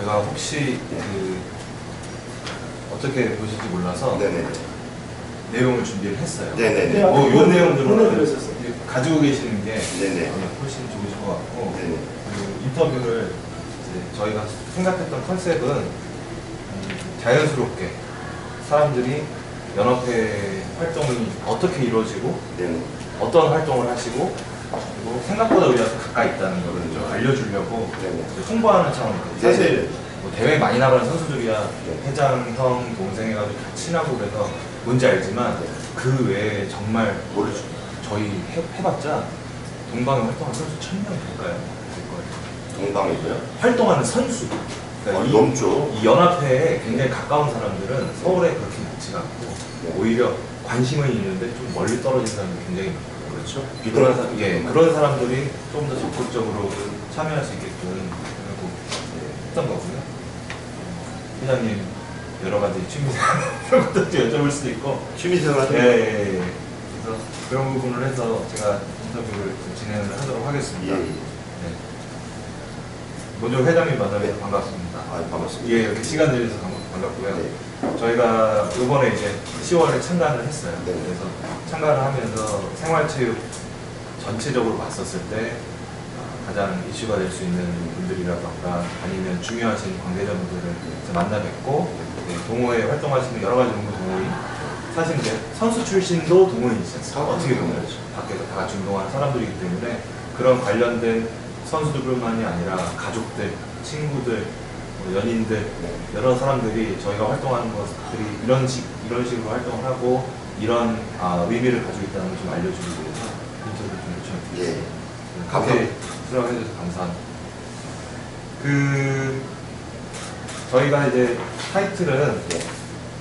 제가 혹시 어떻게 보실지 몰라서 네네. 내용을 준비를 했어요. 네네네. 요 내용들은 그랬었어요. 가지고 계시는 게 네네. 훨씬 좋으실 것 같고, 네네. 그리고 인터뷰를 이제 저희가 생각했던 컨셉은 자연스럽게 사람들이 연합회 활동이 어떻게 이루어지고 네네. 어떤 활동을 하시고 그리고 생각보다 우리가 가까이 있다는 거를 좀 알려주려고 네네. 홍보하는 차원으로 사실 네네. 뭐 대회 많이 나가는 선수들이야 네. 회장, 형, 동생 해가지고 다 친하고 그래서 뭔지 알지만 그 외에 정말 모르죠. 저희 해봤자 동방에 활동하는 선수 1000명 될까요? 될 거예요. 동방이고요. 활동하는 선수. 그러니까 넘죠. 이 연합회에 굉장히 가까운 사람들은 서울에 그렇게 많지가 않고 네. 오히려 관심은 있는데 좀 멀리 떨어진 사람들이 굉장히 많아요. 그렇죠. 그런 사람들이 좀 더 적극적으로 참여할 수 있게끔 하고 했던 거고요. 회장님 여러 가지 취미생활 것도 여쭤볼 수도 있고 취미생활 하죠. 예. 그래서 그런 부분을 해서 제가 인터뷰를 진행을 하도록 하겠습니다. 예. 네. 먼저 회장님 만나뵈서 반갑습니다. 아, 반갑습니다. 예, 이렇게 시간 내주셔서 반갑고요. 네. 저희가 이번에 이제 10월에 참가를 했어요. 네. 그래서 참가를 하면서 생활체육 전체적으로 봤었을 때 가장 이슈가 될 수 있는 분들이라던가 아니면 중요하신 관계자분들을 만나 뵙고 동호회 활동하시는 여러 가지 농구 동호인 사실 이제 선수 출신도 동호인이시죠. 어떻게 보면 밖에서 다 같이 운동하는 사람들이기 때문에 그런 관련된 선수들뿐만이 아니라 가족들, 친구들, 연인들 여러 사람들이 저희가 활동하는 것들이 이런 식으로 활동을 하고 이런 의미를 가지고 있다는 걸 좀 알려주기 위해서 인터뷰를 좀 요청드렸습니다. 예. 그렇게 수락해 주셔서 감사합니다. 저희가 이제 타이틀은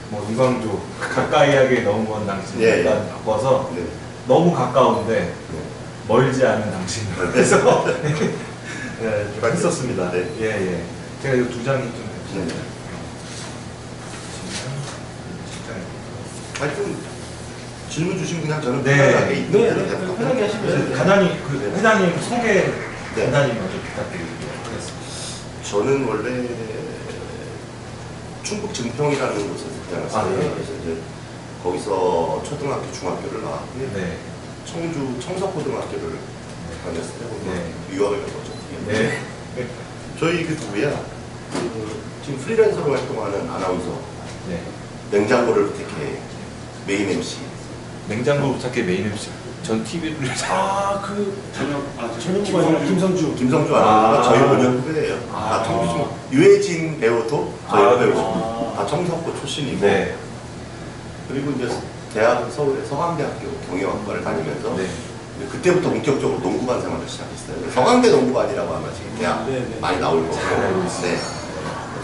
뭐 이광조 가까이 하게 너무 먼 당신 예. 바꿔서 네. 너무 가까운데 네. 멀지 않은 당신 그래서 네, 좀 했었습니다. 네. 예. 제가 이 두 장이 좀 네. 하여튼 질문 주시면 그냥 저는 네. 편하게 있는 대로 네, 대답하고 편하게 하시면 돼요. 간단히 회장님 소개 네. 간단히 먼저 부탁드리도록 하겠습니다. 저는 원래 충북 증평이라는 곳에서 태어났어요. 네. 그래서 이제 거기서 초등학교, 중학교를 나왔고요. 네. 청주 청석고등학교를 다녔을 때 네. 유학을 간 거죠. 네. 저희 그 누구야? 지금 프리랜서로 활동하는 아나운서 네. 냉장고를 부탁해 메인 MC. 냉장고 부탁해 메인 MC. 전 TV를 전현무가 아니라 김성주. 김성주 아나운서가 아. 저희 5년 후배예요. 다 청주 중 유해진 배우도 저희 후배고 다 청석고 출신이고. 네. 그리고 이제 대학은 서울의 서강대학교 경영학과를 다니면서 네. 그때부터 본격적으로 농구반 생활을 시작했어요. 서강대 농구반이라고 아마 지금 대학 네. 많이 나올 거고. 잘 알고 있습니다. 네.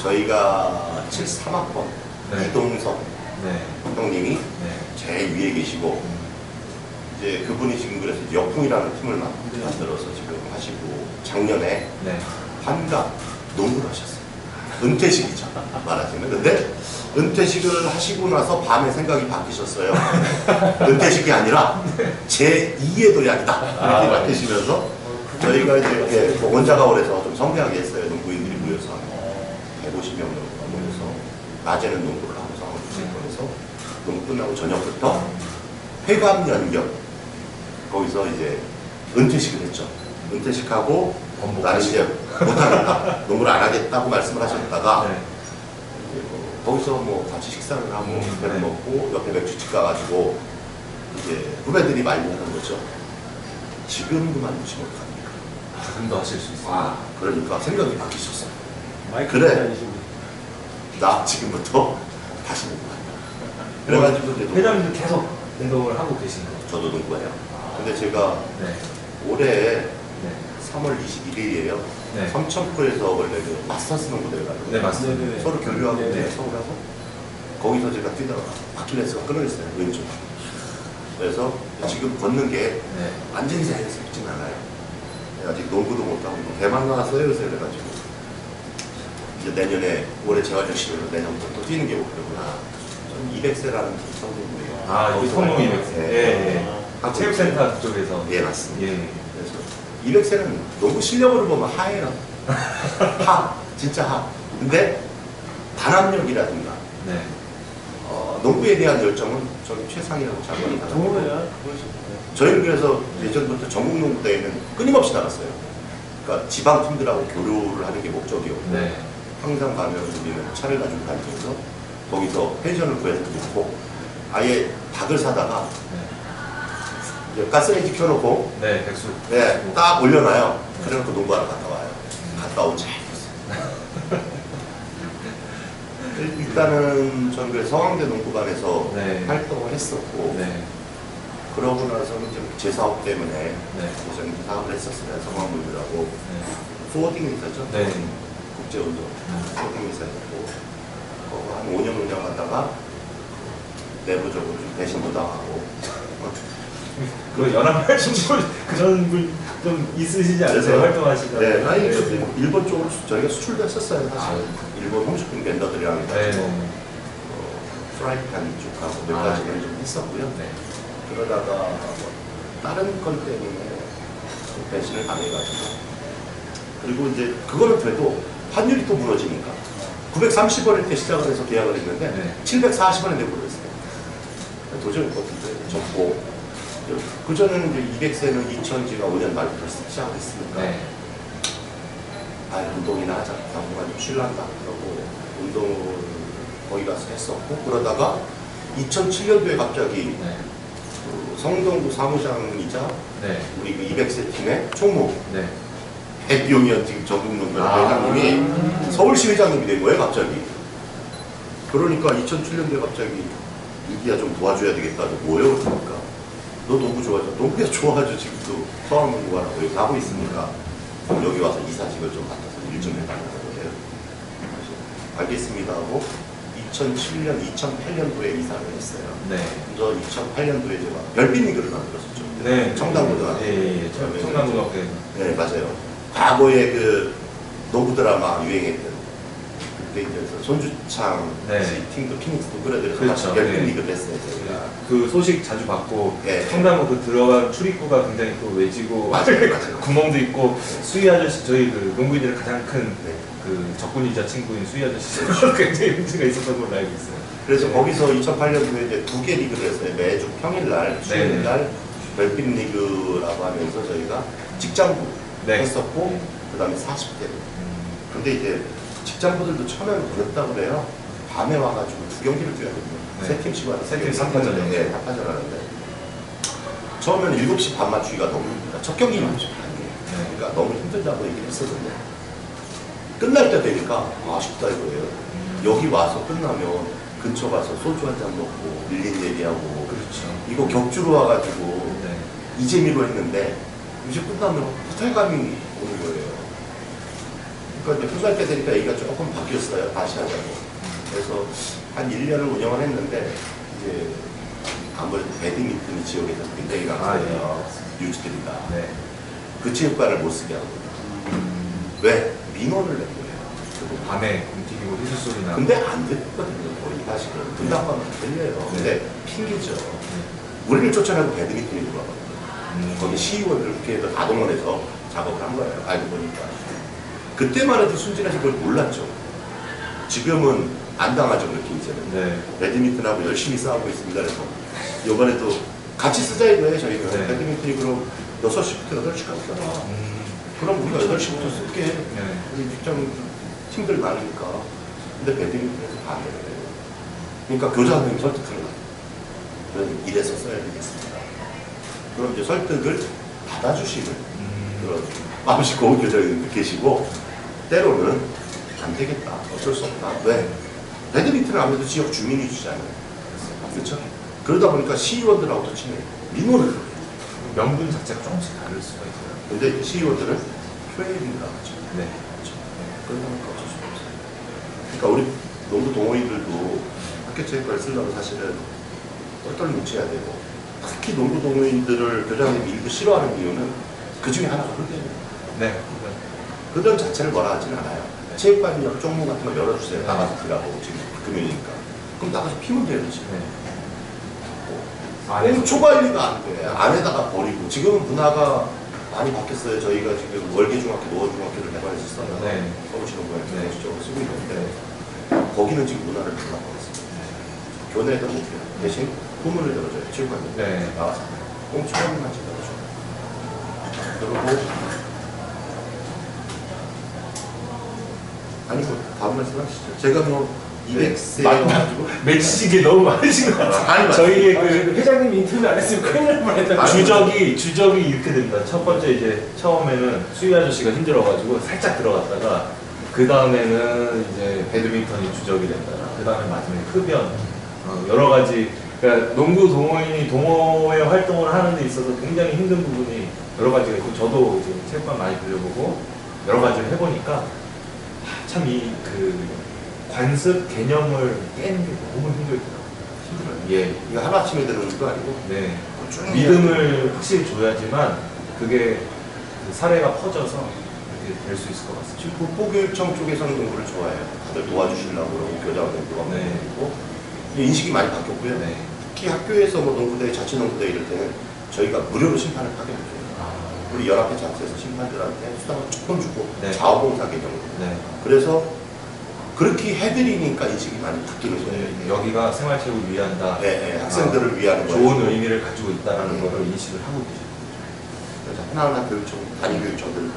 저희가 73학번 네. 이동석 네. 형님이 네. 제일 위에 계시고 이제 그분이 지금 그래서 역풍이라는 팀을 만들어서 지금 하시고 작년에 네. 한갑 농구를 하셨어요. 은퇴식이죠 말하자면. 근데 은퇴식을 하시고 나서 밤에 생각이 바뀌셨어요. 은퇴식이 아니라 제2의 도약이다 이렇게 바뀌시면서 저희가 이제 이렇게 원자가올에서 좀 성대하게 했어요. 농구인들이 모여서 150명 정도 모여서 낮에는 농구를 하고 상황을 주실거해서 농구 끝나고 저녁부터 회관 연결 거기서 이제 은퇴식을 했죠. 은퇴식하고 나는 이제 못하겠다, 농구를 안 하겠다고 말씀을 하셨다가 네. 거기서 뭐 같이 식사를 하고 밥을 네. 먹고 옆에 맥주집 가가지고 이제 후배들이 말리하는 거죠. 지금 그만두시면 어떡합니까? 조금 더 하실 수 있어요. 그러니까 생각이 바뀌셨어요. 마이크 그래. 다니십니다. 나 지금부터 다시 농구한다. 그래가지고 이제 회장님도 계속 운동을 하고 계신 거죠? 저도 농구해요. 근데 제가 네. 올해 네. 3월 21일이에요. 네. 삼천포에서 원래 그 마스터스 농구대회 가지고 네, 맞습니다. 네, 네. 서로 교류하고 네, 네. 서울 가서 거기서 제가 뛰다가 아킬레스가 끊어졌어요. 왼쪽. 그래서 지금 걷는 게 네. 완전히 잘 있진 않아요. 아직 농구도 못하고 대만 나왔어요. 그래가지고 이제 내년에 올해 재활용시키면 내년부터 또 뛰는 게 목표구나. 저는 200세라는 성공이에요. 이 성공 200세. 예. 체육센터 쪽에서. 예, 맞습니다. 예. 그래서 200세는 농구 실력으로 보면 하예요. 하. 진짜 하. 근데 단합력이라든가 네. 농구에 대한 열정은 저는 최상이라고 장관이 좋아요. 저희는 그래서 예전부터 전국 농구 대회는 끊임없이 나갔어요. 그러니까 지방 팀들하고 교류를 하는 게 목적이었고 네. 항상 가면 우리는 차를 가지고 다니면서 거기서 펜션을 구해서 놓고 아예 닭을 사다가 이제 가스레인지 켜놓고 네, 백수. 네, 딱 올려놔요. 그래놓고 농구하러 갔다 와요. 갔다 오면 잘 됐어요. 일단은 저는 그래서 성황대 농구반에서 네. 활동을 했었고 네. 그러고 나서는 이제 제 사업 때문에 네. 저는 사업을 했었어요. 성황문이라고 네. 포워딩 회사죠. 네. 국제운동 포워딩 회사였고 한 5년 운영하다가 내부적으로 좀 배신도 당하고 그 연합발전 그런 분 좀 있으시지 않으세요? 그래서- 활동하시다. 네, 아니 일본 쪽으로 저희가 수출도 했었어요. 사실 일본 홈쇼핑 vendor들이랑 네. 해가지고 프라이팬 쪽하고 몇 아, 가지를 좀 했었고요. 네. 그러다가 뭐 다른 건 때문에 좀 배신을 당해가지고 그리고 이제 그거는 돼도 환율이 또 무너지니까 930원일 때 시작을 해서 계약을 했는데 네. 740원에 내버렸어요. 도저히 못 접고 그전에는 이제 200세는 2000지가 5년 말부터 시작했으니까 네. 아 운동이나 하자 당분간 좀 쉴란다 그러고 운동을 거기 가서 했었고 그러다가 2007년도에 갑자기 네. 그 성동구 사무장이자 네. 우리 그 200세 팀의 총무 네. 백용현 지금 전국농구 아. 회장님이 서울시 회장님이 된 거예요 갑자기. 그러니까 2007년도에 갑자기 유기야 좀 도와줘야 되겠다. 뭐예요? 그러니까 너 농구 좋아하죠? 농구야 좋아하죠. 지금도 서울농구하라고 여기 하고 있으니까 여기 와서 이사직을 좀 맡아서 일 좀 해달라고 해요. 그래서 알겠습니다 하고 2007년, 2008년도에 이사를 했어요. 네. 먼저 2008년도에 제가 별빛 리그를 만들었었죠. 네. 청담고등학교. 예, 예. 청담고등학교. 네, 맞아요. 과거에 그 농구 드라마 유행했던 그때 이제 손주창 네. 팀도 피닉스도 끌어들여서 그렇죠. 같이 별빛 네. 리그를 했어요. 저희가. 그 소식 자주 받고 네. 청담고 그 들어간 출입구가 굉장히 또 외지고 맞아요, 맞아요. 구멍도 있고 수희 아저씨 저희 그 농구인들의 가장 큰 네. 그 적군이자 친구인 수희 아저씨 굉장히 문제가 있었던 걸로 알고 있어요. 그래서 네. 거기서 2008년도에 이제 2개 리그를 했어요. 매주 평일날, 수요일날 별빛 리그라고 하면서 저희가 직장부 네. 했었고 그 다음에 40대. 근데 이제 직장부들도 처음에는 그랬다고 그래요. 밤에 와가지고 2경기를 뛰어야 됩니다. 네. 세 팀씩 와서 세 팀, 3파전. 네, 3파전 하는데 처음에는 7시 반 맞추기가 너무 힘들다. 첫 경기 7시 반이에요. 그러니까 너무 힘들다고 얘기를 했었는데 끝날 때 되니까 아쉽다 이거예요. 여기 와서 끝나면 근처 가서 소주 한 잔 먹고 밀린 얘기하고 그렇죠. 이거 격주로 와가지고 네. 이재미로 했는데 이제 끝나면 호텔감이 오는 거예요. 그러니까 이제 끝날 때 되니까 얘기가 조금 바뀌었어요. 다시 하자고. 그래서 한 1년을 운영을 했는데 이제 아무래도 배드민턴이 지역에서 굉장히 강해요. 유지들이다. 네. 그 체육관을 못 쓰게 하거든요. 왜? 민원을 낸 거예요. 밤에 움직이고 희수 소리 나고. 근데 안 됐거든요. 거의 사실은. 등락하면 안 들려요. 근데 핑계죠. 우리를 쫓아내고 배드민턴이 들어가거든요. 거기 시의원들 국회에서 다 동원해서 작업을 한 거예요. 알고 보니까. 그때만 해도 순진해서 그걸 몰랐죠. 지금은 안 당하죠. 그렇게 이제는. 네. 배드민턴하고 열심히 싸우고 있습니다. 그래서 이번에도 같이 쓰자 이거예요. 저희는. 네. 배드민턴이 그럼 6시부터 8시까지 써라. 그럼 우리가 8시부터 쓸게. 네. 우리 직장 팀들 많으니까. 근데 배드민턴에서 반대를 해요. 그러니까 교장님 설득하는 거예요. 저는 이래서 써야 되겠습니다. 그럼 이제 설득을 받아주시는 그런 마음씨 고운 교장님도 계시고 때로는 안 되겠다. 어쩔 수 없다. 왜? 배드민턴은 아무래도 지역 주민이 주잖아요. 그렇죠? 그러다 보니까 시의원들하고도 친해요. 민원을 해요. 명분 자체가 조금씩 다를 수가 있어요. 근데 시의원들은 표현이라고 하죠. 네. 그렇죠. 그러다 보니까 어쩔 수 없어요. 그러니까 우리 농구 동호인들도 학교 체육관을 쓰려면 사실은 똘똘 뭉쳐야 되고 특히 농구 동호인들을 교장님이 일부 싫어하는 이유는 그 중에 하나가 흑연이에요. 네. 흑연 자체를 뭐라 하진 않아요. 체육관 쪽문 같은 거 열어주세요. 나가서 뛰라고 지금 금요일이니까. 그럼 나가서 피면 되지. 네. 초과일리가 안 돼. 안에다가 버리고. 지금은 문화가 많이 바뀌었어요. 저희가 지금 월계중학교, 노원중학교를 개발해서 써요. 네. 서울시농구에 네. 공식적으로 쓰고 있는데 거기는 지금 문화를 바꿔버렸습니다. 교내에도 못 해요. 대신 후문을 열어줘요. 체육관에. 네. 나와서 꼭 체육관만 열어줘요. 그리고 아니 뭐 다음 말씀하시죠. 제가 뭐 200세여가지고 맺히신 게 너무 많으신 것 같아요. 아니 저희의 그 회장님 인터뷰 안 했으면 큰일 날 뻔했다. 주적이 이렇게 됩니다. 첫 번째 이제 처음에는 수희 아저씨가 힘들어가지고 살짝 들어갔다가 그 다음에는 이제 배드민턴이 주적이 된다. 그 다음에 마지막에 흡연 여러 가지 그러니까 농구 동호인이 동호회 활동을 하는 데 있어서 굉장히 힘든 부분이 여러 가지가 있고 저도 이제 체육관 많이 빌려보고 여러 가지를 해보니까 참 이 그 관습 개념을 깨는 게 너무 힘들더라고요. 힘들어요. 예. 이거 하루아침에 되는 것도 아니고 네. 쭉 믿음을 확실히 줘야지만 그게 그 사례가 퍼져서 이렇게 될 수 있을 것 같습니다. 지금 국보교육청 쪽에서는 농구를 좋아해요. 다들 도와주시려고 그러고 교장들도 하고 네. 있고 인식이 많이 바뀌었고요. 네. 특히 학교에서 뭐 농구대회, 자치농구대회 이럴 때는 저희가 무료로 심판을 하게 해줘요. 우리 연합회 자체에서 심판들한테 수당을 조금 주고 네. 자원봉사 개념으로. 네. 그래서 그렇게 해드리니까 인식이 많이 바뀌는 거예요. 네. 여기가 생활체육을 위한다. 네, 네, 학생들을 위한 거예요. 좋은 의미를 가지고 있다는 것을 인식을 하고 계십니다. 그래서 하나하나 교육청, 단위교육청들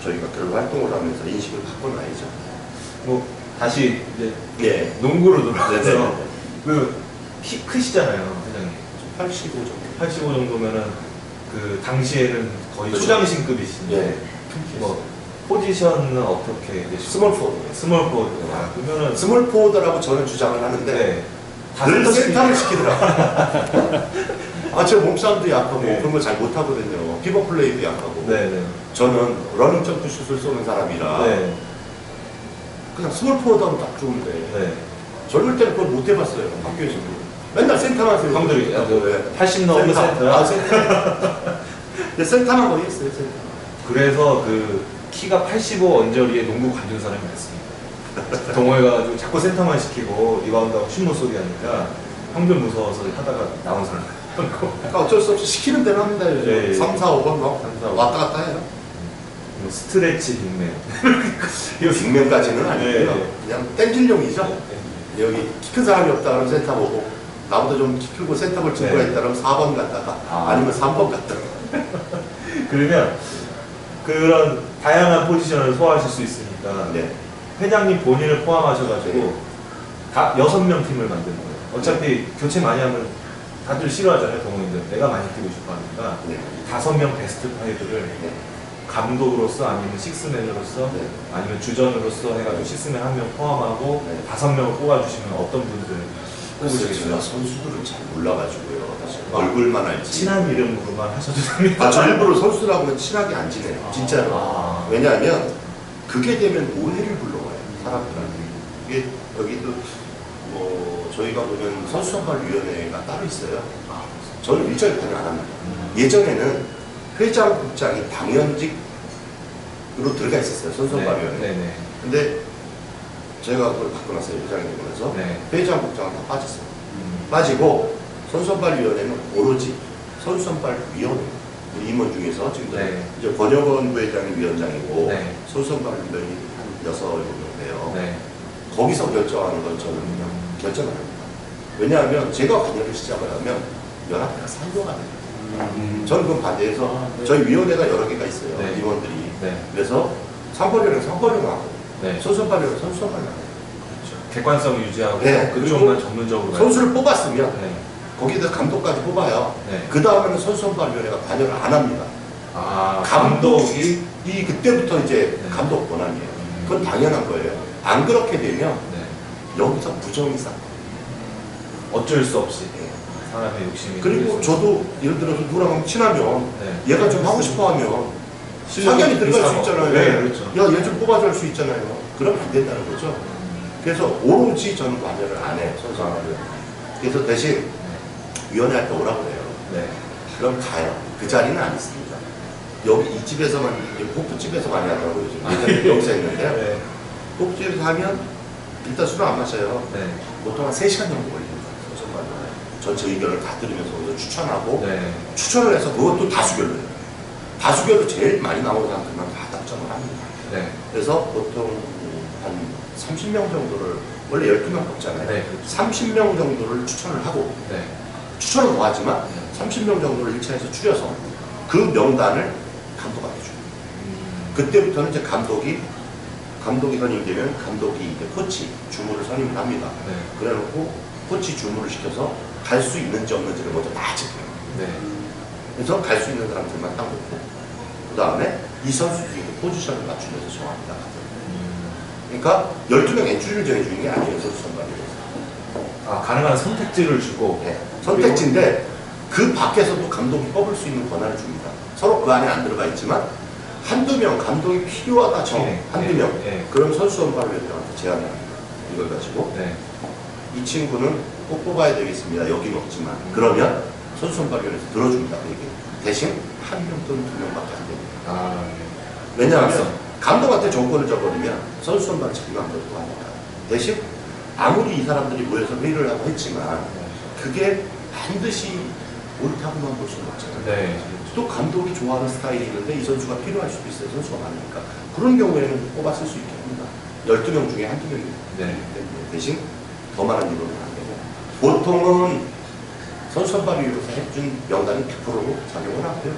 저희가 그런 활동을 하면서 인식을 바꿔놔야죠. 뭐 다시 이제 네. 농구로 돌아가서 네네. 그 키 크시잖아요, 회장님. 85 정도. 85 정도면은 그 당시에는 거의 그렇죠. 초장신급이신데 네. 뭐 포지션은 어떻게 되시죠? 스몰 포워드. 스몰 포워드. 그러면은 스몰 포워드라고 저는 주장을 하는데 네. 늘 센터를 시키더라고요. 아, 제 몸싸움도 약하고 네. 그런 거 잘 못하거든요. 피버 플레이도 약하고. 네네. 저는 러닝 점프 슛을 쏘는 사람이라 네. 그냥 스몰 포워드 하면 딱 좋은데 네. 젊을 때는 그걸 못 해봤어요. 학교에서도. 맨날 센터만 세우고. 형들이 네. 80 넘는 센터야. 아, 센터. 근데 센터만 거의 했어요, 센터. 그래서 그 키가 85 언저리에 농구 관둔 사람이 많습니다. 동호회 가가지고 자꾸 센터만 시키고 리바운드하고 슛물 소리 하니까 형들 무서워서 하다가 나온 사람 많고. 그러니까 어쩔 수 없이 시키는 대로 합니다. 요즘. 네. 3, 4, 5번 막 3, 4, 5번. 왔다 갔다 해요. 뭐 스트레치 빅맨. 이거 빅맨까지는 아니고요. 네. 그냥 땡질용이죠. 여기 키 큰 사람이 없다 그러면 센터 보고 나보다 좀 키 크고 센터볼 친구가 네. 있다 그러면 4번 갔다가 아. 아니면 3번 갔다가 그러면 그런 다양한 포지션을 소화하실 수 있으니까 네. 회장님 본인을 포함하셔가지고 네. 다 6명 팀을 만드는 거예요. 어차피 교체 많이 하면 다들 싫어하잖아요, 동호인들. 내가 많이 뛰고 싶어 하니까 네. 5명 베스트 파이브를 네. 감독으로서 아니면 식스맨으로서 네. 아니면 주전으로서 해가지고 식스맨 1명 포함하고 네. 5명을 뽑아주시면 어떤 분들 그래서 제가 뽑으시겠어요? 선수들을 잘 몰라가지고요. 사실 아. 얼굴만 알지. 친한 이름으로만 하셔도 됩니다. 아, 저 일부러 선수라고는 친하게 안 지내요. 진짜로. 아. 왜냐하면 그게 되면 오해를 불러와요. 사람들한테. 이게 여기도 뭐 저희가 보면 선수선발위원회가 따로 있어요. 저는 일절 관여 안 합니다. 예전에는 회장, 국장이 당연직으로 들어가 있었어요. 선수선발위원회. 네, 네, 근데 제가 그걸 바꿔놨어요. 회장이 되면서. 네. 회장, 국장은 다 빠졌어요. 빠지고 선수선발위원회는 오로지 선수선발위원회. 우리 임원 중에서 지금 네. 이제 권혁원 부회장이 위원장이고 네. 선수선발위원이 한 6명인데요. 네. 거기서 결정하는 건 저는 그냥 결정을 합니다. 왜냐하면 제가 관여를 시작을 하면 연합회가 상도가 돼요. 저는 그건 반대해서 저희 위원회가 여러 개가 있어요. 네. 임원들이. 네. 그래서 상벌위원회는 상벌위원회 하고 네. 선수선발위원회는 선수선발위원회 하고 그렇죠. 객관성을 유지하고 네. 그쪽만 전문적으로 선수를 뽑았으면 네. 거기다 감독까지 뽑아요. 네. 그 다음에는 선수선발위원회가 관여를 안 합니다. 아, 감독이 그때부터 이제 네. 감독 권한이에요. 그건 당연한 거예요. 안 그렇게 되면 네. 여기서 부정이 쌓여. 어쩔 수 없이 사람의 욕심이 그리고 생길 수 저도 예를 들어서 누구랑 친하면 네. 얘가 좀 하고 싶어 하면 실력이 상견이 들어갈 수 비슷하고. 있잖아요. 네, 그렇죠. 야, 얘 좀 뽑아줄 수 있잖아요. 그러면 안 된다는 거죠. 그래서 오로지 저는 관여를 안 해요. 선수한테. 그래서 대신 위원회 할 때 오라고 그래요. 네. 그럼 가요. 그 자리는 안 있습니다. 여기 이 집에서만, 호프집에서 많이 하더라고요. 요즘. 예전에 여기서 했는데요. 네. 호프집에서 하면 일단 술을 안 마셔요. 네. 보통 한 3시간 정도 걸립니다. 전체 의견을 다 들으면서 거기서 추천하고 네. 추천을 해서 그것도 다수결로 해요. 다수결로 제일 많이 나오는 사람들만 다 답정을 합니다. 네. 그래서 보통 한 30명 정도를 원래 12명 뽑잖아요. 네. 30명 정도를 추천을 하고 네. 추천은 더 하지만 30명 정도를 1차에서 추려서 그 명단을 감독한테 줘요. 그때부터는 이제 감독이 선임되면 감독이 이제 코치 주무를 선임을 합니다. 네. 그래놓고 코치 주무를 시켜서 갈 수 있는지 없는지를 먼저 다 체크해요. 네. 그래서 갈 수 있는 사람들만 딱 놓고 그 다음에 이 선수들이 포지션을 맞추면서 정합니다. 그러니까 12명 엔트리를 정해주는 게 아니에요. 선수 선발이라서. 아, 가능한 선택지를 주고. 네. 선택지인데 그 밖에서도 감독이 뽑을 수 있는 권한을 줍니다. 서로 그 안에 안 들어가 있지만 한두 명 감독이 필요하다 한두 명 그럼 선수 선발위원장한테 제안을 합니다. 이걸 가지고 네. 이 친구는 꼭 뽑아야 되겠습니다. 여긴 없지만 그러면 선수 선발위원회에서 들어줍니다. 그 얘기. 대신 한 명 또는 두 명밖에 안 됩니다. 아, 왜냐하면 감독한테 조건을 줘버리면 선수 선발 자기가 안 들고 하니까. 대신 아무리 이 사람들이 모여서 회의를 하고 했지만 그게 반드시 옳다고만 볼 수는 없잖아요. 네. 또 감독이 좋아하는 스타일이 있는데 이 선수가 필요할 수도 있어요. 선수가 많으니까. 그런 경우에는 뽑았을 수 있게 합니다. 12명 중에 한두 명이 네. 때문에 대신 더 많은 인원은 안 되고 보통은 선수 선발위로서 해준 명단은 100%로 작용을 하고요.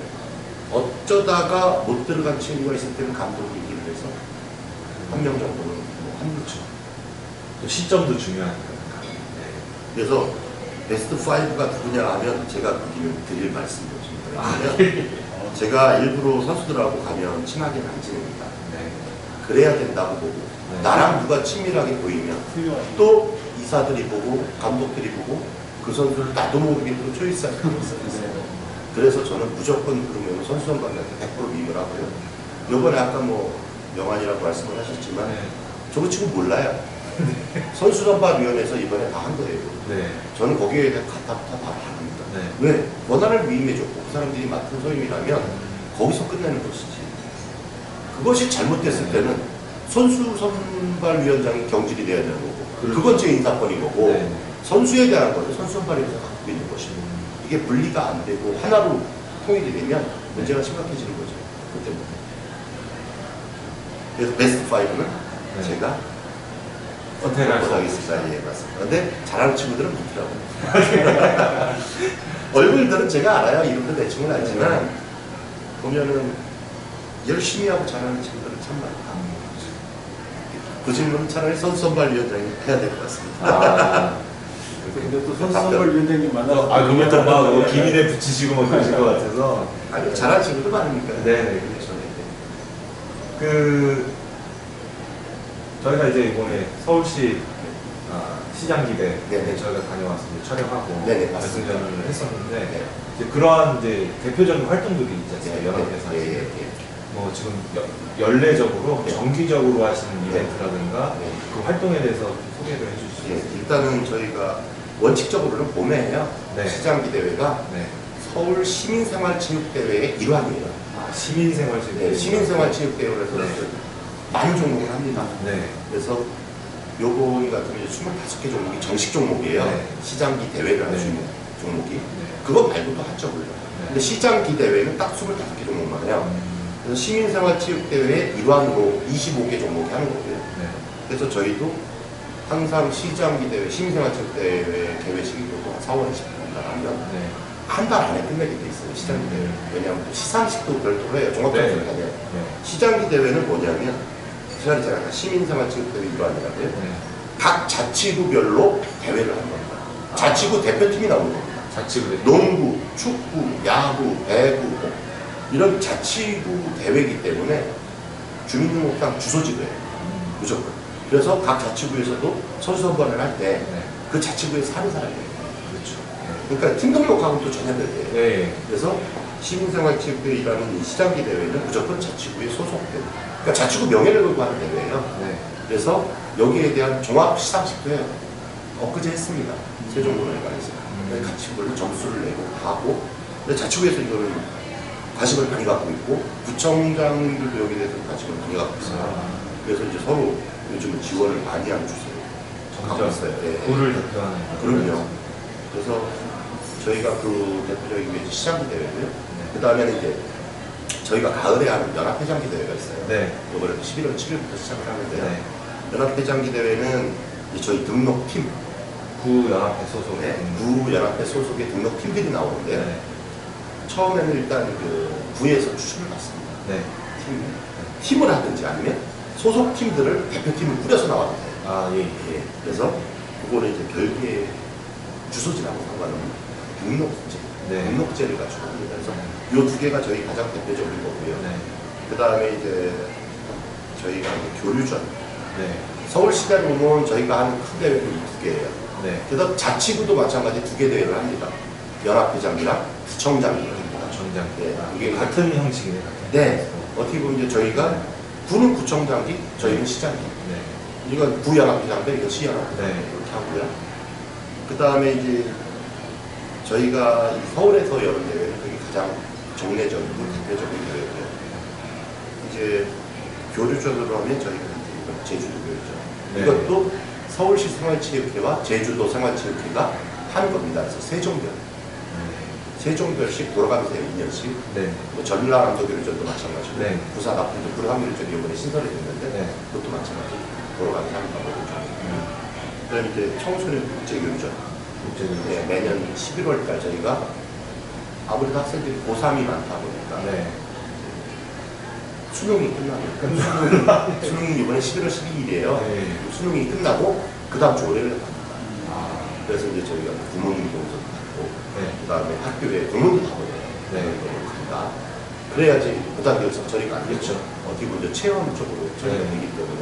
어쩌다가 못 들어간 친구가 있을 때는 감독이 얘기를 해서 한 명 정도는 뭐 합류죠. 또 시점도 중요하니까. 그래서 베스트 5가 누구냐 하면 제가 드릴 말씀이 없습니다. 왜냐하면 제가 일부러 선수들하고 가면 친하게는 안 지냅니다. 네. 그래야 된다고 보고 네. 나랑 누가 친밀하게 보이면 또 이사들이 보고 감독들이 보고 그 선수를 나도 모르게 또 초이스할 가능성이 있어요. 그래서 저는 무조건 그러면 선수 선발한테 100% 위임을 하고요. 요번에 아까 뭐 명환이라고 말씀을 하셨지만 네. 저거 지금 몰라요. 선수 선발위원회에서 이번에 다 한 거예요. 네. 저는 거기에 대해 갖다부터 다 바랍니다. 네. 왜? 권한을 위임해줬고 그 사람들이 맡은 소임이라면 거기서 끝내는 것이지. 그것이 잘못됐을 때는 선수 선발위원장이 경질이 돼야 되는 거고 그건 제 인사권인 거고 네. 선수에 대한 거는 선수 선발위원회가 갖고 있는 것이고 이게 분리가 안 되고 하나로 통일이 되면 문제가 심각해지는 거죠. 그 때문에. 그래서 베스트 5는 네. 제가 선택할 수 못하겠습니다. 예, 맞습니다. 근데 잘하는 친구들은 못하더라고요. 얼굴들은 제가 알아요. 이름도 대충은 알지만 보면은 열심히 하고 잘하는 친구들은 참 많다. 그 질문은 차라리 선수 선발위원장이 해야 될 것 같습니다. 아, 근데 또 선수 선발위원장님 만나서 아, 그러면 또막 기민에 붙이시고 막 그러실 것 같아서. 아니, 잘하는 친구도 많으니까. 네네, 그렇죠. 저희가 이제 이번에 서울시 시장기대 네네. 저희가 다녀와서 이제 촬영하고 네네, 맞습니다. 결승전을 했었는데 네. 이제 그러한 이제 대표적인 활동들이 있지 않습니까? 네, 연합회에서 예, 하시는. 예, 예. 뭐 지금 연례적으로 네. 정기적으로 하시는 네. 이벤트라든가 네. 그 활동에 대해서 좀 소개를 해주시죠. 예, 일단은 저희가 원칙적으로는 봄에 해요. 네. 시장기 대회가 네. 서울 시민생활체육대회의 일환이에요. 시민생활체육. 네, 시민생활체육대회를 해서 네. 많은 종목을 합니다. 네. 그래서 요거 같은 경우 25개 종목이 정식 종목이에요. 네. 시장기 대회를 할 수 네. 있는 종목이. 네. 그것 말고도 하죠, 물론. 근데 시장기 대회는 딱 25개 종목만 해요. 그래서 시민생활체육대회의 일환으로 25개 종목이 하는 거고요. 네. 그래서 저희도 항상 시장기 대회, 시민생활체육대회 개회식이 보통 4월 20일 날 하면 네. 한 달 안에 끝내게 돼 있어요, 시장기 대회. 왜냐하면 또 시상식도 별도로 해요, 종합적으로 네. 하냐. 네. 시장기 대회는 뭐냐면, 시간이 제가 시민생활체육대회 일환이라고요. 네. 각 자치구별로 대회를 하는 겁니다. 자치구 대표팀이 나오는 겁니다. 자치구 농구, 축구, 야구, 배구 이런 자치구 대회이기 때문에 주민등록상 주소지도예요. 무조건. 그래서 각 자치구에서도 선수 선발을 할 때 그 네. 자치구에 사는 사람이에요. 그렇죠. 그러니까 팀 등록하고는 또 전혀 별개예요. 네. 그래서 시민생활체육대회라는 이 시장기 대회는 무조건 자치구에 소속된, 그러니까 자치구 명예를 걸고 하는 대회예요. 네. 그래서 여기에 대한 종합 시상식도 해요. 엊그제 했습니다. 세종문화회관에서. 자치구별로 점수를 내고 다 하고, 근데 자치구에서 이거는 관심을 많이 갖고 있고, 구청장들도 여기에 대해서 관심을 많이 갖고 있어요. 그래서 이제 서로 요즘은 지원을 많이 안 주세요. 갖고 있어요. 예. 구를 대표하는. 그럼요. 그래서 저희가 그 대표적인 게 시장기 대회고요. 그 다음에는 이제 저희가 가을에 하는 연합회장기 대회가 있어요. 네. 이번에도 11월 7일부터 시작을 하는데요. 네. 연합회장기 대회는 이제 저희 등록팀, 구연합회 소속의 네, 구연합회 소속의 등록팀들이 나오는데 네. 처음에는 일단 그 구에서 추천을 받습니다. 네. 팀을 하든지 아니면 소속 팀들을 대표팀을 꾸려서 나와도 돼요. 아, 예. 예. 그래서 그거는 이제 별개의 주소지라고 상관없는 등록제, 네. 등록제를 가지고 합니다. 그래서 이 두 개가 저희 가장 대표적인 거고요. 네. 그 다음에 이제 저희가 이제 교류전, 네. 서울시대 보면 저희가 하는 큰 대회는 이 두 개예요. 네. 그다음 자치구도 마찬가지 두 개 대회를 합니다. 연합회장이랑 구청장이를 합니다. 정장. 네. 아, 이게 같은 형식이네. 같은 네. 형식. 어떻게 보면 이제 저희가 구는 구청장기, 저희는 시장기. 네. 이건 구연합회장들, 이건 시연합회장 네. 이렇게 하고요. 그 다음에 이제 저희가 이 서울에서 여는 대회는 그게 가장 정례적이고 대표적인 대회고요. 이제 교류전으로 하면 저희가 이제 이건 제주도 교류전. 네. 이것도 서울시 생활체육회와 제주도 생활체육회가 한 겁니다. 그래서 세종별. 세종별씩 돌아가면서 2년씩. 네. 뭐 전라남도 교류전도 마찬가지고 네. 부산 아픔도 부산 교류전이 이번에 신설이 됐는데 네. 그것도 마찬가지 돌아가면서 하는 거거든요. 그다음에 이제 청소년 국제교류전. 국제교류. 네, 매년 11월달 저희가 아무래도 학생들이 고3이 많다 보니까 네. 수능이 끝나면 수능이 이번에 11월 12일이에요. 네. 수능이 끝나고 그 다음 주 월요일에 갑니다. 아, 그래서 이제 저희가 부모님 동선 받고 네. 그 다음에 학교에 공문도 다 보내요. 네. 간다. 그래야지 그 단계에서 저희가 안 그렇죠. 되죠. 어떻게 보면 체험적으로 저희가 네. 되기 때문에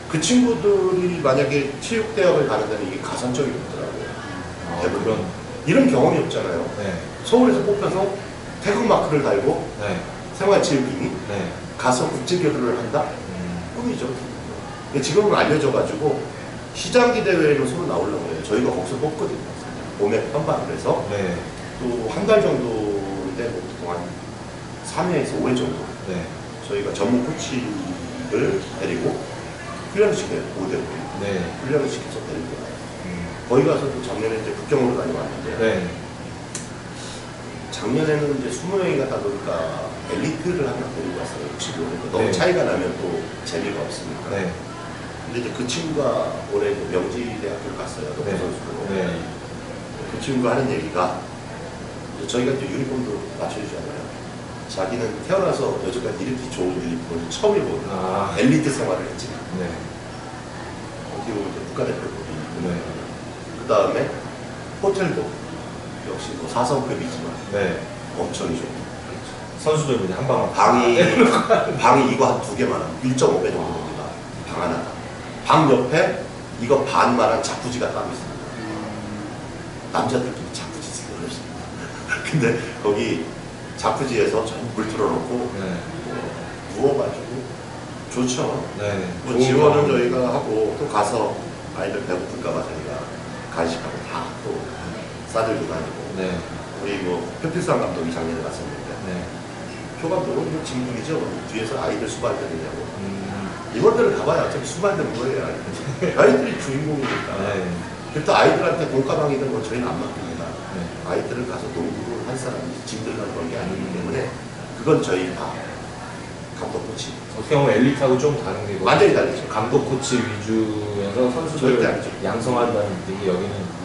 그 친구들이 만약에 체육대학을 가는 데는 이게 가산점이 붙더라고요. 아, 대부분. 그런. 이런 경험이 없잖아요. 네. 서울에서 뽑혀서 태극마크를 달고 네. 생활체육인이 네. 가서 국제교류를 한다? 꿈이죠. 근데 지금은 알려져가지고 시장기 대회에는 서로 나오려고 해요. 저희가 거기서 뽑거든요. 봄에 편반을 해서 네. 또 한 달 정도인데 뭐 보통 한 3회에서 5회 정도 네. 저희가 전문 코치를 데리고 훈련을 시켜요. 5대5. 네. 훈련을 시켜서 데리고 가요. 거기 가서도 작년에 이제 북경으로 다녀왔는데 네. 작년에는 이제 20명이 가다 보니까 엘리트를 하나 데리고 왔어요. 혹시 모르니까 너무 네. 차이가 나면 또 재미가 없으니까. 네. 근데 이제 그 친구가 올해 이제 명지대학교를 갔어요. 농구 네. 선수로. 네. 그 친구가 하는 얘기가 이제 저희가 이제 유니폼도 맞춰주잖아요. 자기는 태어나서 여지까지 이렇게 좋은 유니폼을 처음 입어보는 아. 엘리트 생활을 했지. 네. 어떻게 보면 이제 국가대표로. 네. 그 다음에 호텔도 역시 뭐 4성급이지만 네. 엄청 좋고. 선수들 그냥 한 방만. 방이 이거 한 두 개만 하면 1.5배 정도 됩니다. 방 하나가. 방 옆에 이거 반만한 자쿠지가 따로 있습니다. 남자들끼리 자쿠지 쓰기 어렵습니다. 근데 거기 자쿠지에서 물 틀어놓고 네. 누워가지고 좋죠. 네. 뭐 좋은 지원은 경험. 저희가 하고 또 가서 아이들 배고플까봐 저희가 간식하고 다 또 싸들고 다니고. 네. 우리 뭐 표필상 감독이 작년에 갔었는데 네. 표 감독은 뭐 진국이죠. 뒤에서 아이들 수발 때리냐고. 이번들은 가봐야 어차피 수발 되는 거예요. 아이들이 주인공이니까. 네. 그래도 아이들한테 돈가방이든 뭐 저희는 안 맡깁니다. 네. 아이들을 가서 농구를 한 사람이 짐들만 그런 게 아니기 때문에 그건 저희 다 감독 코치. 어떻게 보면 엘리트하고 좀 다른 게 완전히 다르죠. 감독 코치 위주에서 선수들 절대 아니죠. 양성한다는 느낌이 여기는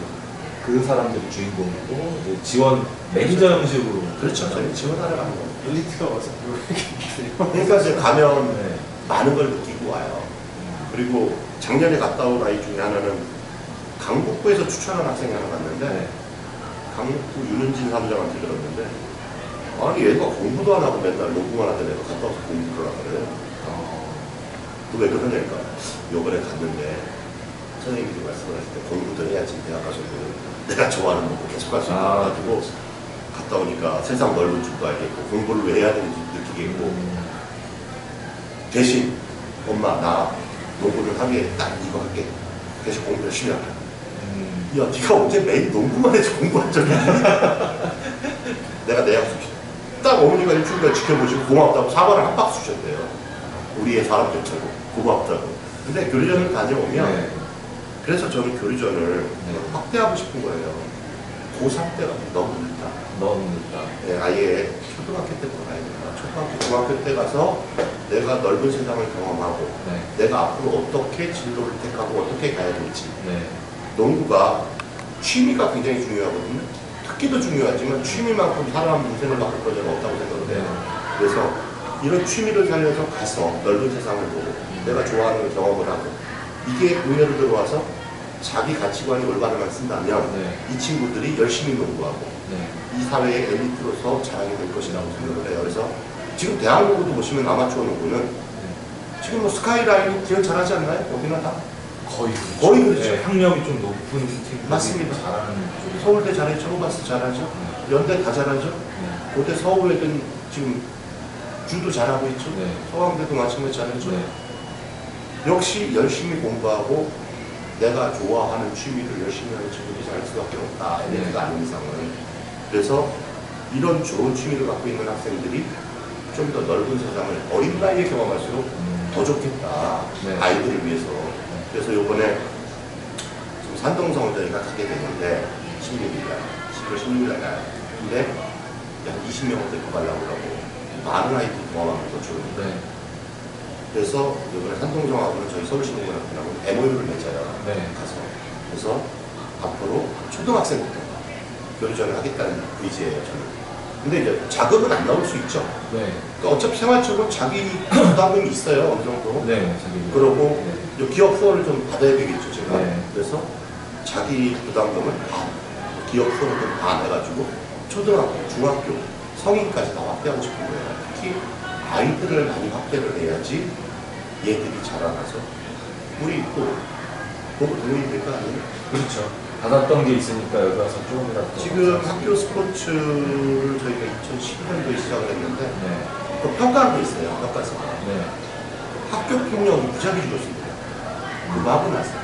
그 사람들이 주인공이고 이제 지원 매니저 형식으로. 그렇죠. 저희 지원하러 가는 겁니다. 엘리트가 와서 그러니까 이제 가면 네. 많은 걸 느끼고 와요. 그리고 작년에 갔다 온 아이 중에 하나는 강북구에서 추천한 학생이 하나 갔는데 네. 강북구 윤은진 사무장한테 들었는데 아니 얘가 공부도 안 하고 맨날 농구만 하던 애가 갔다 와서 공부를 하라 그래요. 왜 그러냐니까 요번에 갔는데 선생님들이 말씀을 하실 때 공부도 해야지 대학 가서도 내가 좋아하는 거 계속 할 수 있어가지고 갔다 오니까 세상 넓은 줄도 알겠고 공부를 왜 해야 되는지 느끼겠고 대신 엄마 나 농구를 하기에 딱 이거 할게 대신 공부 열심히 할게. 야 네가 언제 매일 농구만 해서 공부한 적이 있니? 내가 내 약속 딱 어머니가 일주일간 지켜보시고 고맙다고 사과를 한 박스 주셨대요. 우리의 사람 대체고 고맙다고. 근데 교류전을 다녀오면 네. 그래서 저는 교류전을 확대하고 싶은 거예요. 고3 때가 너무 늦다. 너무 늦다. 예, 아예 초등학교 때부터 가야 된다. 초등학교, 중학교 때 가서 내가 넓은 세상을 경험하고 네. 내가 앞으로 어떻게 진로를 택하고 어떻게 가야 될지. 네. 농구가 취미가 굉장히 중요하거든요. 특기도 중요하지만 취미만큼 사람 인생을 바꿀 거리가 없다고 생각을 해요. 그래서 이런 취미를 살려서 가서 넓은 세상을 보고 내가 좋아하는 걸 경험을 하고 이게 국내로 들어와서 자기 가치관이 올바르만 쓴다면 네. 이 친구들이 열심히 농구하고 네. 이 사회의 엘리트로서 자라게 될 것이라고 생각을 해요. 그래서 지금 대한민국도 보시면 아마추어 농구는 지금 뭐 스카이라인 제일 잘하지 않나요? 여기는 다? 거의 그렇죠. 네, 학력이 좀 높은 팀들이 맞습니다. 잘하는 쪽이 서울대 잘했죠. 호바스 잘하죠. 연대 다 잘하죠. 네. 고대 서울에든 지금 주도 잘하고 있죠. 네. 서강대도 마찬가지 잘했죠. 네. 역시 열심히 공부하고 내가 좋아하는 취미를 열심히 하는 친구들이 잘 수밖에 없다. 엘리트가 아닌 이상은. 그래서 이런 좋은 취미를 갖고 있는 학생들이 좀 더 넓은 세상을 어린 나이에 경험할수록 더 좋겠다. 네. 아이들을 위해서. 그래서 요번에 지금 산동성을 저희가 가게 되는데 16일날, 10월 16일날 가요. 근데 약 20명을 데리고 가려고 하고 많은 아이들이 경험하면서 주는데 네. 그래서 이번에 산동정하고는 저희 서울시민공학원하고 MOU를 맺어요. 네. 가서. 그래서 앞으로 초등학생부터 교류전을 하겠다는 의지예요, 저는. 근데 이제 자금은 안 나올 수 있죠. 네. 그러니까 어차피 생활적으로 자기 부담금이 있어요, 어느 정도. 네. 자기 그러고 네. 기업 후원을 좀 받아야 되겠죠, 제가. 네. 그래서 자기 부담금을 반, 기업 후원을 반 해가지고 초등학교, 중학교, 성인까지 다 확대하고 싶은 거예요. 특히 아이들을 많이 확대를 해야지 얘들이 자라나서 우리 또 보고 도움이 될 거 아니에요? 그렇죠. 받았던 게 있으니까 여기 와서 조금이라도 지금 학교 스포츠를 저희가 2012년도에 시작을 했는데 네. 그 평가한 게 있어요. 평가서. 네. 학교 폭력이 무지하게 줄었습니다. 음악은 났어요.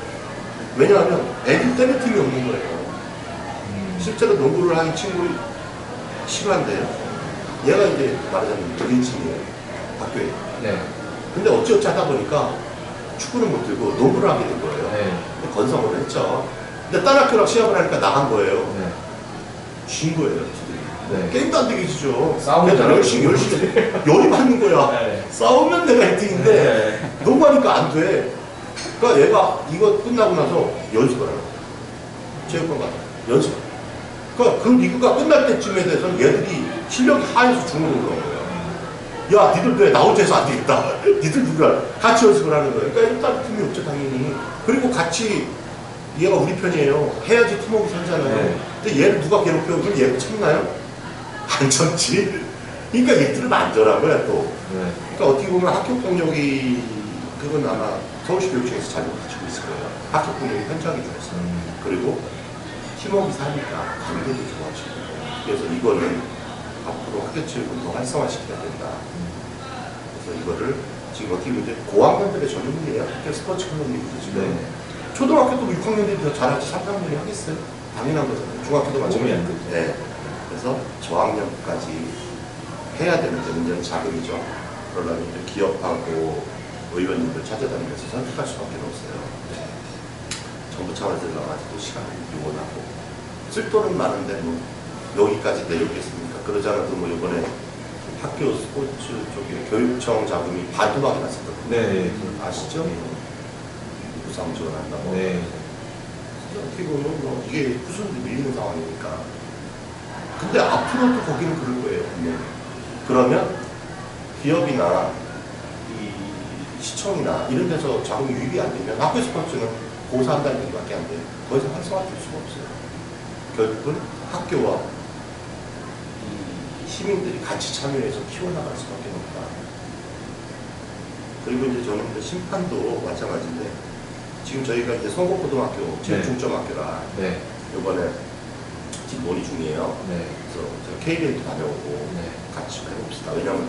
왜냐하면 애들 때릴 팀이 없는 거예요. 실제로 농구를 하는 친구를 싫어한대요. 얘가 이제 말하자면 1인칭이에요. 학교에. 네. 근데 어찌어찌 하다 보니까 축구를 못 들고 농구를 하게 된 거예요. 네. 건성을 했죠. 근데 딴 학교랑 시합을 하니까 나간 거예요. 네. 진 거예요, 지들이. 네. 게임도 안 되게 지죠. 싸우면 애들 잘하고 열심히 열이 받는 거야. 네. 싸우면 내가 1등인데 네. 농구하니까 안 돼. 그러니까 얘가 이거 끝나고 나서 연습을 하라고. 체육관 가서 연습. 그러니까 그 리그가 끝날 때쯤에 대해서는 얘들이 실력이 하에서 중으로 올라온 거야. 야, 니들 왜 나 혼자 해서 안 되겠다. 니들 누구랑 같이 연습을 하는 거야. 그러니까 일단 팀이 없죠, 당연히. 그리고 같이 얘가 우리 편이에요. 해야지 팀워크 살잖아요. 네. 근데 얘를 누가 괴롭혀요? 그럼 얘가 참나요? 안 참지. 그러니까 얘들은 안전한 거야, 또. 네. 그러니까 어떻게 보면 학교 폭력이 그건 아마 서울시 교육청에서 잘못 가지고 있을 거예요. 학교 폭력이 현저하게 줄었어요. 그리고 팀워크 사니까 관계도 좋아지고. 그래서 이거는 앞으로 학교 체육을 더 활성화시켜야 된다. 그래서 이거를 지금 어떻게 보면 고학년들의 전문이에요. 학교 스포츠 클럽이거든요, 지금. 네. 초등학교도 6학년들이 더 잘하지 3, 4학년이 하겠어요? 당연한 거잖아요. 중학교도 도움이 안 마찬가지고. 되죠. 네. 그래서 저학년까지 해야 되는데 문제는 자금이죠. 그러려면 이제 기업하고 의원님들 찾아다니면서 선택할 수밖에 없어요. 네. 정부 차원에서 아직도 시간을 요원하고 쓸 돈은 많은데 뭐 여기까지 내려오겠습니까? 그러지 않아도 뭐 이번에 학교 스포츠 쪽에 교육청 자금이 반토막이 났었거든요. 네. 아시죠? 부상 지원한다고. 네. 어떻게 보면 뭐 이게 후순위 밀리는 상황이니까. 근데 앞으로도 거기는 그럴 거예요, 분명히. 그러면 기업이나 이 시청이나 이런 데서 자금이 유입이 안 되면 학교 스포츠는 고사 한 달 정도밖에 안 돼요. 더 이상 활성화될 수가 없어요. 결국은 학교와 이 시민들이 같이 참여해서 키워나갈 수밖에 없다. 그리고 이제 저는 이제 심판도 마찬가지인데 지금 저희가 이제 성곡고등학교 제일중점학교라 네. 이번에 지금 논의 중이에요. 네. 그래서 제가 KBL도 다녀오고 네. 같이 해봅시다. 왜냐하면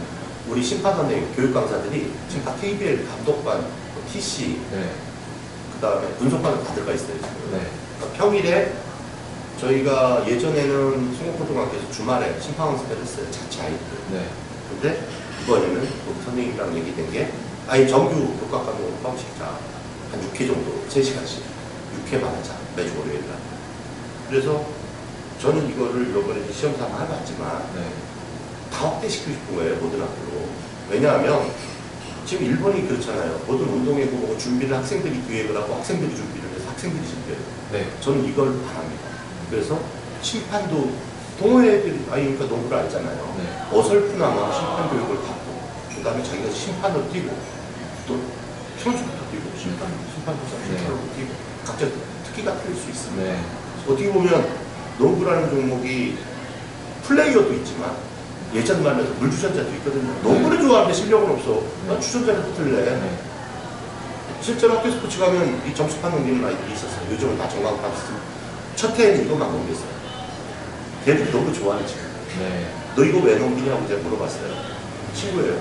우리 심판 선생님, 교육 강사들이 지금 다 KBL 감독관, TC, 네. 그 다음에 분석관을 다 들어가 있어요. 지금. 네. 그러니까 평일에 저희가 예전에는 성곡고등학교에서 주말에 심판 연습을 했어요. 자체 아이들. 네. 근데 이번에는 우리 선생님이랑 얘기된 게 아예 정규 교과과목으로 포함시키자. 한 6회 정도, 3시간씩. 6회만 하자. 매주 월요일 날. 그래서 저는 이거를 이번에 시험 삼아 해봤지만 네. 다 확대시키고 싶은 거예요, 모든 학교로. 왜냐하면 지금 일본이 그렇잖아요. 모든 운동회고 뭐 준비를 학생들이 기획을 하고 학생들이 준비를 해서 학생들이 준비해요. 네. 저는 이걸 바랍니다. 그래서 심판도 동호회들이 그러니까 농구를 알잖아요. 네. 어설프나마 심판 교육을 받고 그 다음에 자기가 심판으로 뛰고 또 선수부터 뛰고 심판부터 심판으로 뛰고 각자 특기가 틀릴 수 있습니다. 네. 어떻게 보면 농구라는 종목이 플레이어도 있지만 예전 말로 물주전자도 있거든요. 농구를 좋아하는데 실력은 없어. 난 주전자를 붙을래. 네. 실제로 학교 스포츠 가면 이 점수판 넘기는 아이들이 있었어요. 요즘은 다 정강판 쓰고 첫 해에는 이거만 넘겼어요. 걔들이 농구 좋아하는 친구. 네. 너 이거 왜 넘기냐고 제가 물어봤어요. 친구예요.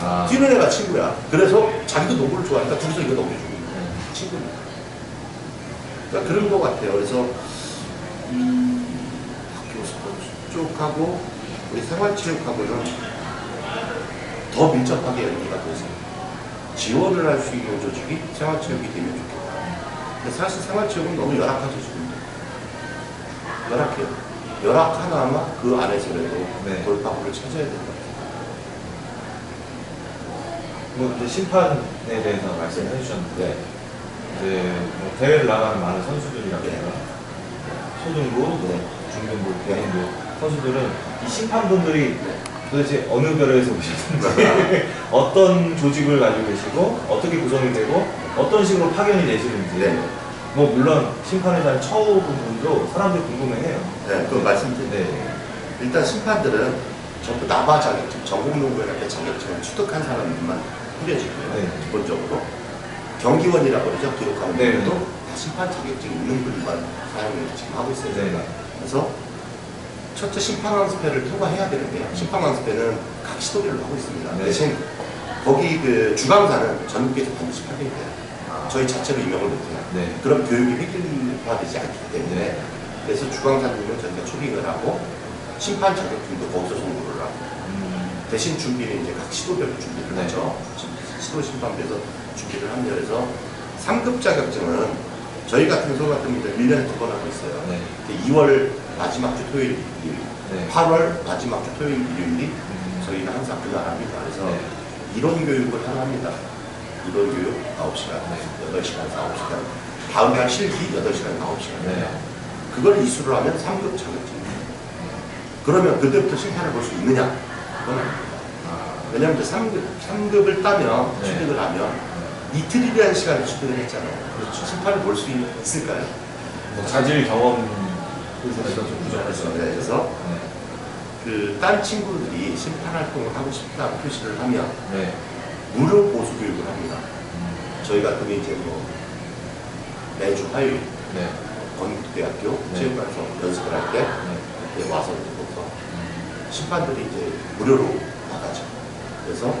아. 뛰는 애가 친구야. 그래서 자기도 농구를 좋아하니까 둘이서 이거 넘겨주고 친구입니다. 그러니까 그런 것 같아요. 그래서 이 학교 스포츠 쪽하고 우리 생활체육하고는 더 밀접하게 연계가 돼서 지원을 할 수 있는 조직이 생활체육이 되면 좋겠다. 근데 사실 생활체육은 너무 열악하죠, 지금. 열악해요. 열악하나마 그 안에서라도 네. 돌파구를 찾아야 된다. 뭐 이제 심판에 대해서 말씀해 주셨는데 이제 뭐 대회를 나가는 많은 선수들이라든가 소등부, 중등부, 대등부 선수들은 이 심판분들이 도대체 어느 결에서 오셨는지 어떤 조직을 가지고 계시고 어떻게 구성이 되고 어떤 식으로 파견이 되시는지 네. 뭐 물론 심판에 대한 처우 부분도 사람들이 궁금해해요. 네, 그 말씀드릴게요. 네. 일단 심판들은 전부 나바 자격증, 전국농구연합회 자격증을 취득한 사람들만 뿌려지고요. 네. 기본적으로 경기원이라고 그러죠. 기록하는 네. 분들도 다 심판 자격증 있는 분만 사용을 지금 하고 있어요. 네. 저희가. 그래서 첫째 심판왕습회를 통과해야 되는데요. 심판왕습회는 각 시도를 하고 있습니다. 네. 대신 거기 그 주강사는 전국에서 반드시 파견이 돼요. 저희 자체로 임명을 못해요. 네. 그럼 교육이 획일화되지 않기 때문에 네. 그래서 주강사님은 저희가 초빙을 하고 심판 자격증도 거기서 송부를 하고 대신 준비는 이제 각 시도별로 준비를 네. 하죠. 시도 심판부에서 준비를 합니다. 그래서 3급 자격증은 저희 같은 소 같은 분들 1년에 2번 하고 있어요. 네. 2월 마지막 주 토요일 일요일, 네. 8월 마지막 주 토요일 일요일이 저희는 항상 그날 합니다. 그래서 네. 이론 교육을 하나 합니다. 이론 교육 9시간, 네. 8시간에서 9시간. 다음 날 실기 8시간, 9시간. 네. 그걸 이수를 하면 3급 자격증입니다. 그러면 그때부터 심판을 볼 수 있느냐? 그건 아닙니다. 왜냐하면 이제 3급을 따면, 네. 취득을 하면 이틀이라는 시간을 취득을 했잖아요. 그렇죠. 심판을 볼 수 있을까요? 뭐 자질 경험에서 좀 그래서, 부족하죠. 네, 그래서 네. 그 딴 친구들이 심판 활동을 하고 싶다고 표시를 하면 네. 무료 보수 교육을 합니다. 저희 같은 게 이제 뭐 매주 화요일 네. 건국대학교 네. 체육관에서 연습을 할 때 네. 와서 보고서 심판들이 이제 무료로 나가죠. 그래서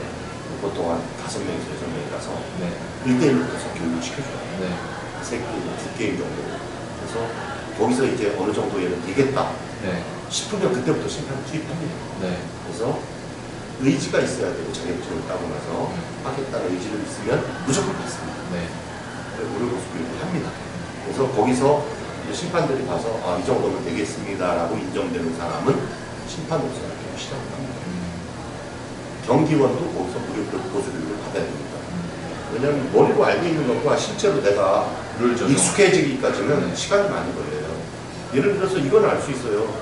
보통 한 5명에서 6명이 가서 네. 1대1로 가서 교육을 시켜줘요. 네. 3게임, 2게임 정도. 그래서 거기서 이제 어느 정도 얘는 되겠다 네. 싶으면 그때부터 심판을 투입합니다. 네. 그래서 의지가 있어야 되고 자격증을 따고 나서 하겠다는 의지를 있으면 무조건 받습니다. 네. 무료 보수 교육을 합니다. 그래서 거기서 이제 심판들이 가서 이 정도면 되겠습니다라고 인정되는 사람은 심판으로서 교육 시작을 합니다. 경기원도 거기서 무료 보수 교육을 받아야 됩니다. 왜냐하면 머리로 알고 있는 것과 실제로 내가 룰 적용. 익숙해지기까지는 네. 시간이 많이 걸려요. 예를 들어서 이건 알 수 있어요.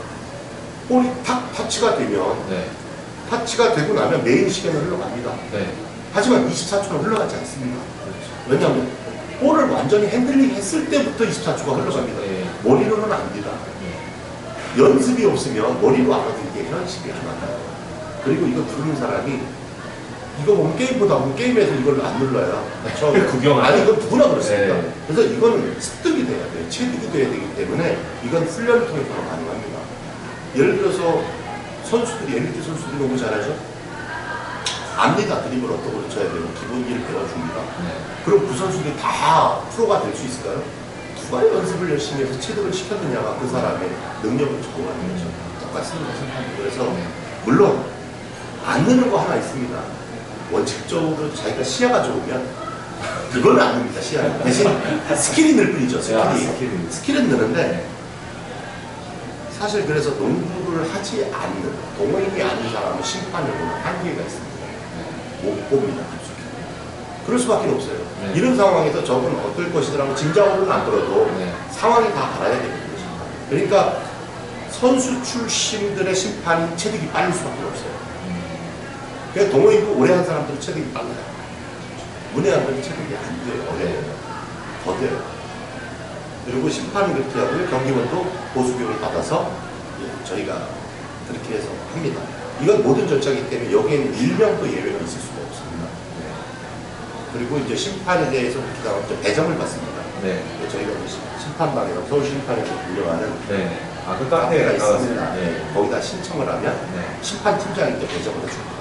볼이 탁 터치가 되면 네. 타치가 되고 나면 메인 시계는 흘러갑니다. 네. 하지만 24초는 흘러가지 않습니다. 그렇죠. 왜냐하면 볼을 완전히 핸들링 했을 때부터 24초가 흘러갑니다. 네. 머리로는 압니다. 네. 연습이 없으면 머리로 알아도 이게 현실이 많아요. 그리고 이거 누르는 사람이 이거 보면 게임보다 보면 게임에서 이걸 안 눌러요. 처음에 구경하죠. 아니 이건 누구나 그렇습니다. 네. 그래서 이거는 습득이 돼야 돼요. 체득이 돼야 되기 때문에 이건 훈련을 통해서만 가능합니다. 예를 들어서 선수들이 엘리트 선수들이 너무 잘하죠. 압니다. 드립을 어떻게 쳐야 되고 기본기를 배워줍니다. 네. 그럼 그 선수들이 다 프로가 될 수 있을까요? 누가 연습을 열심히 해서 체득을 시켰느냐가 그 사람의 능력을 좌우하는 거죠. 똑같습니다. 심판도. 그래서 네. 물론 안 느는 거 하나 있습니다. 원칙적으로 자기가 시야가 좋으면 그건 안 늡니다. 시야는. 대신 스킬이 늘 뿐이죠. 야, 스킬이. 스킬이. 스킬은 느는데 사실 그래서 농구를 하지 않는, 동호인이 아닌 사람은 심판을 보는 한계가 있습니다. 못 봅니다. 그럴 수밖에 없어요. 네. 이런 상황에서 적은 어떨 것이더라고 짐작으로는 안 들어도 네. 상황이 다 알아야 되거든요. 그러니까 선수 출신들의 심판이 체득이 빠를 수밖에 없어요. 그러니까 동호인도 오래 한 사람들은 체득이 빨라요. 문외한들은 체득이 안 돼요. 어려워요. 더뎌요. 그리고 심판은 그렇게 하고요. 경기원도 보수교육을 받아서 저희가 그렇게 해서 합니다. 이건 모든 절차이기 때문에 여기에는 1명도 예외가 있을 수가 없습니다. 그리고 이제 심판에 대해서 그다음 배정을 받습니다. 네. 저희가 심판방이라고 서울심판에서 운영하는 네. 아, 그 카페가 카페가 있습니다. 네. 네. 거기다 신청을 하면 네. 심판팀장이 또 배정을 해줍니다.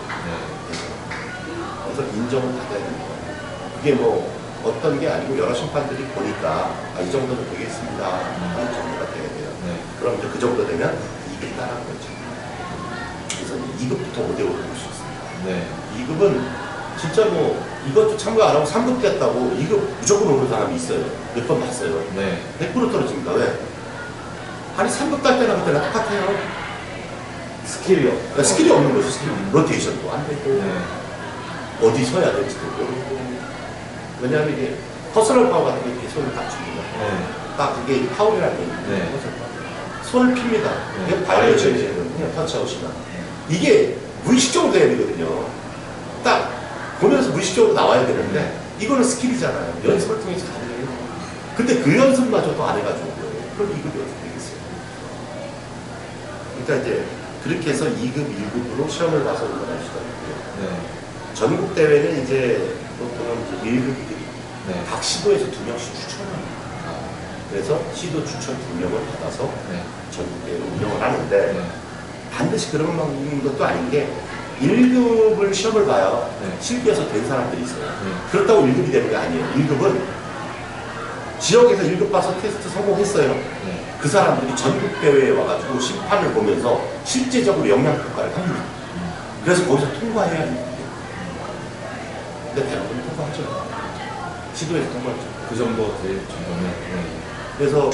그래서 인정을 받아야 되는 거예요. 그게 뭐 어떤 게 아니고 여러 심판들이 보니까 아, 이 정도는 되겠습니다 하는 정도가 돼야 돼요. 네. 그럼 이제 그 정도 되면 2급 따라하는 거죠. 그래서 2급부터 5대5로 볼 수 있습니다. 네. 2급은 진짜 뭐 이것도 참가 안 하고 3급 됐다고 2급 무조건 오는 사람이 있어요. 몇 번 봤어요. 네. 100% 떨어집니다. 왜? 아니 3급 딸 때나 그때나 똑같아요. 스킬이요. 그러니까 스킬이 없는 거죠. 스킬. 로테이션도 안 되고 네. 어디 서야 될지도 모르고. 왜냐하면 이게 퍼스널 파워 같은 게 이렇게 손을 딱 줍니다. 네. 딱 그게 파울이라는 얘기예요. 네. 손을 핍니다. 네. 이게 바이올레이션이거든요. 터치아웃이나. 이게 무의식적으로 돼야 되거든요. 딱 보면서 무의식적으로 나와야 되는데 이거는 스킬이잖아요. 연습을 통해서 가능해요. 근데 그 연습마저도 안 해가지고 그럼 2급 연습 되겠어요. 그러니까 이제 그렇게 해서 2급, 1급으로 시험을 봐서 올라갈 수가 있고요. 네. 전국 대회는 이제 보통은 이제 1급들이 네. 각 시도에서 2명씩 추천합니다. 그래서 시도 추천 2명을 받아서 네. 전국 대회를 운영을 하는데 네. 반드시 그런 것도 아닌 게 1급을 시험을 봐요. 네. 실기에서 된 사람들이 있어요. 네. 그렇다고 1급이 되는 게 아니에요. 1급은 지역에서 1급 봐서 테스트 성공했어요. 네. 그 사람들이 전국 대회에 와가지고 심판을 보면서 실제적으로 영향평가를 합니다. 그래서 거기서 통과해야 합니다. 근데 대부분 통과하죠. 시도에서 통과하죠. 그 정도 될 정도면. 네. 그래서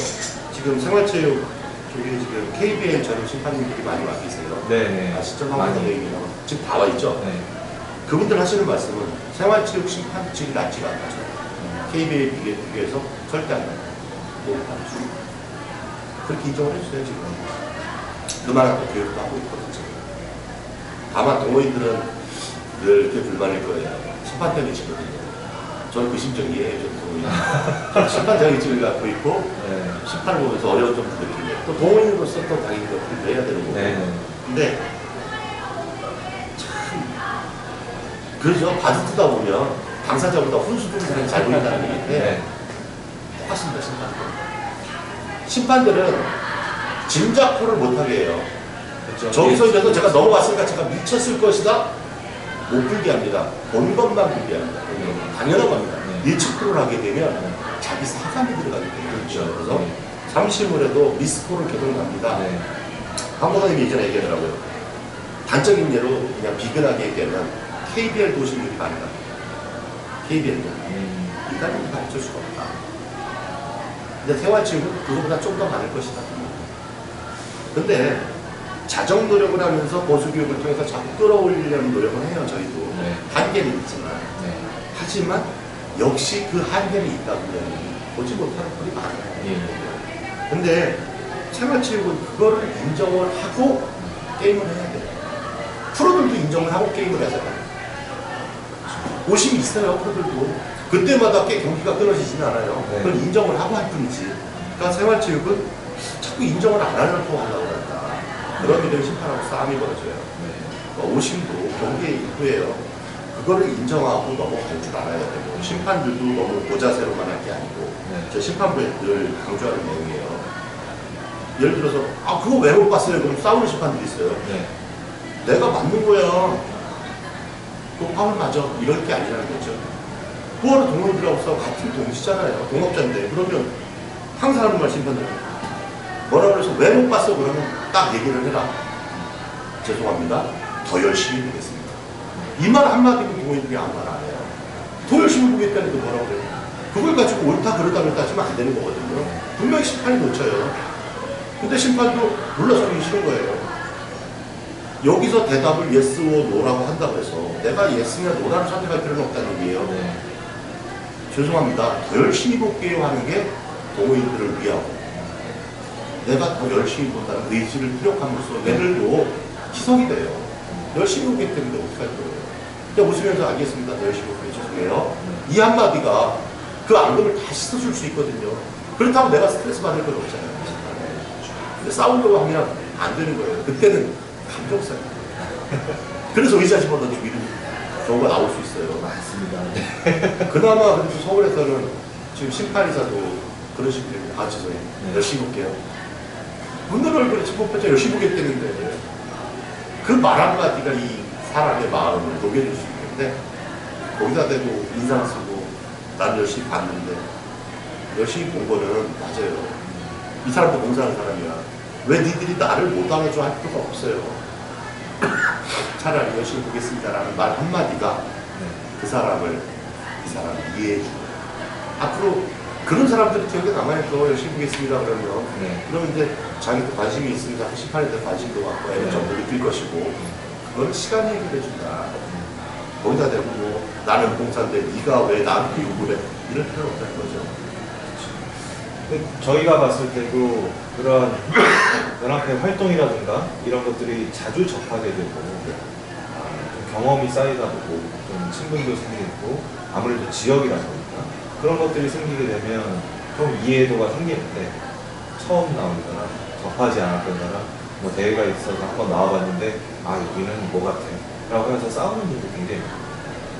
지금 생활체육 쪽에 지금 KBL 전용 심판님들이 많이 와 계세요. 네네. 아시죠? 많이. 선생님이랑 지금 다 와 있죠. 네. 그분들 하시는 말씀은 생활체육 심판질이 낮지가 않죠. KBL 비교해서 절대 안 나요. 높아지고. 그렇게 인정을 해주세요, 지금. 그만한 또 교육도 하고 있거든요. 다만 동호인들은 늘 이렇게 불만일 거예요. 심판장이시거든요. 저는 그 심정 이해해요, 좀 동호인. 심판장이직을 갖고 있고, 네. 심판을 보면서 어려운 점도 느끼고, 또 동호인으로서 또 당연히 그것도 해야 되는 거고. 네. 근데, 참, 그러죠. 바지 뜨다 보면, 당사자보다 훈수들은 사람이 잘 보인다는 얘기인데, 네. 똑같습니다, 심판들은 짐작포를 못하게 해요. 그렇죠. 저기서 이래서 제가 넘어왔으니까 제가 미쳤을 것이다. 못 불게 합니다. 본 것만 불게 합니다. 당연한 겁니다. 네. 예측포를 하게 되면 자기 사감이 들어가기 때문에. 그렇죠. 그래서 네. 삼심을 해도 미스포를 계속 갑니다. 네. 한번선생님이 예전에 얘기하더라고요. 단적인 예로 그냥 비근하게 얘기하면 KBL 도시들이 많다. KBL도. 인간은 가르칠 수가 없다. 근데 생활체육은 그거보다 좀 더 많을 것이다. 근데 자정 노력을 하면서 보수교육을 통해서 자꾸 끌어올리려는 노력을 해요, 저희도. 네. 한계는 있지만. 네. 하지만 역시 그 한계는 있다 보면 보지 못하는 분이 많아요. 예. 근데 생활체육은 그거를 인정을 하고 게임을 해야 돼요. 프로들도 인정을 하고 게임을 하잖아요. 오심이 있어요, 프로들도. 그때마다 경기가 끊어지진 않아요. 네. 그건 인정을 하고 할 뿐이지. 그러니까 생활체육은 자꾸 인정을 안 하려고 하려고 한다. 그런 일을 심판하고 싸움이 벌어져요. 그러니까 오심도 경기의 일부예요. 그거를 인정하고 넘어갈 줄 알아야 되고, 심판들도 너무 고자세로만 할 게 아니고, 네. 저 심판부에 늘 강조하는 내용이에요. 예를 들어서, 아, 그거 왜 못 봤어요? 그럼 싸우는 심판들이 있어요. 네. 내가 맞는 거야. 그거 파울 맞아. 이럴 게 아니라는 거죠. 그거는 동호인들하고 싸워 같은 동시잖아요. 동업자인데. 그러면 항상 하는 말 심판들. 뭐라 그래서 왜 못 봤어? 그러면 딱 얘기를 해라. 죄송합니다. 더 열심히 보겠습니다. 이 말 한마디면 동호인들이 아무 말 안 해요. 더 열심히 보겠다는데 뭐라고 그래요? 그걸 가지고 옳다 그러다 따지면 안 되는 거거든요. 분명히 심판이 놓쳐요. 근데 심판도 물러서기 싫은 거예요. 여기서 대답을 yes or no라고 한다고 해서 내가 yes냐 no라는 선택할 필요는 없다는 얘기예요. 네. 죄송합니다. 더 열심히 볼게요 하는 게 동호인들을 위하고 내가 더 열심히 본다는 의지를 피력함으로써 얘들도 희석이 돼요. 열심히 보기 때문에 어떻게 할 거예요? 그냥 웃으면서 알겠습니다. 더 열심히 볼게요. 죄송해요. 이 한마디가 그 앙금을 다 씻어줄 수 있거든요. 그렇다고 내가 스트레스 받을 건 없잖아요. 근데 싸우려고 하면 안 되는 거예요. 그때는 감정싸움. 그래서 의자집어다 죽이는 경우가 나올 수 있어요. 맞습니다. 네. 그나마 그래도 서울에서는 지금 심판이사도 그런 식으로 죄송해요. 네. 열심히 볼게요. 분들 얼굴에 침묵했죠. 열심히 보겠다는데 그 말 한마디가 이 사람의 마음을 녹여줄 수 있는데 거기다 대고 인상 쓰고 난 열심히 봤는데 열심히 본 거는 맞아요. 이 사람도 봉사하는 사람이야. 왜 니들이 나를 못 당해줘 할 필요가 없어요. 차라리 열심히 보겠습니다라는 말 한마디가 네. 그 사람을 이 사람을 이해해주고 앞으로 그런 사람들이 기억에 남아있어. 열심히 보겠습니다 그러면 네. 그러면 이제 자기도 관심이 있으니까 심판에 대해 관심도 갖고 애정도 느낄 것이고 그건 시간이 해결해준다. 거기다 대고 뭐 나는 봉사인데 네가 왜 나한테 요구를 해 이럴 필요는 없다는 거죠. 근데 저희가 봤을 때도 그런 연합회 활동이라든가 이런 것들이 자주 접하게 되고 좀 경험이 쌓이다 보고 좀 친분도 생기고 아무래도 지역이다 보니까 그런 것들이 생기게 되면 좀 이해도가 생기는데 처음 나오거나 접하지 않았던 사람 뭐 대회가 있어서 한번 나와봤는데 아 여기는 뭐 같아 라고 해서 싸우는 분도 굉장히 많아요.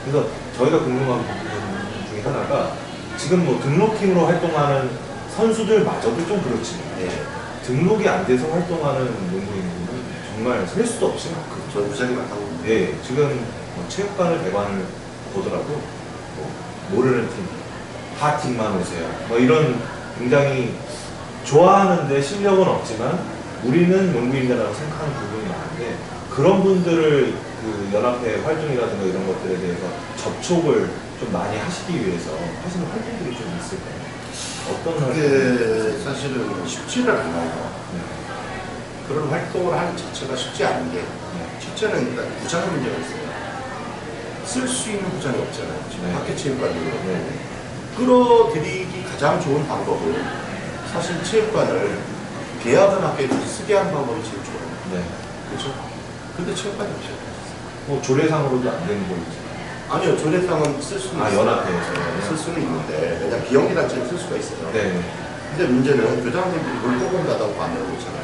그래서 저희가 궁금한 부분 중에 하나가 지금 뭐 등록팀으로 활동하는 선수들마저도 좀 그렇지만 예. 등록이 안 돼서 활동하는 농구인들은 정말 셀 수도 없이 많거든요. 저는 무지하게 많다고 봅니다. 예, 지금 뭐 체육관을 대관을 보더라도 뭐 모르는 팀, 다 팀만 오세요. 뭐 이런 굉장히 좋아하는데 실력은 없지만 우리는 농구인이라고 생각하는 부분이 많은데 그런 분들을 그 연합회 활동이라든가 이런 것들에 대해서 접촉을 좀 많이 하시기 위해서 하시는 활동들이 좀 있을까요? 어떤 그게 사실은 쉽지는 않아요. 네. 그런 활동을 하는 자체가 쉽지 않은 게 첫째는 일단 부장의 문제가 있어요. 쓸 수 있는 부장이 없잖아요. 지금 네. 학교 체육관으로. 네. 끌어들이기 가장 좋은 방법은 사실 체육관을 계약은 학교에 쓰게 하는 방법이 제일 좋아요. 네. 그렇죠? 근데 체육관이 없어요. 뭐 조례상으로도 안 되는 거 있잖아요. 아니요, 조례상은 쓸 수는 아, 있어요. 연합회에서. 쓸 수는 있는데 왜냐면 비영리 단체는 쓸 수가 있어요. 네. 근데 문제는 교장님들이 물고금 닫아고 안 열어놓잖아요.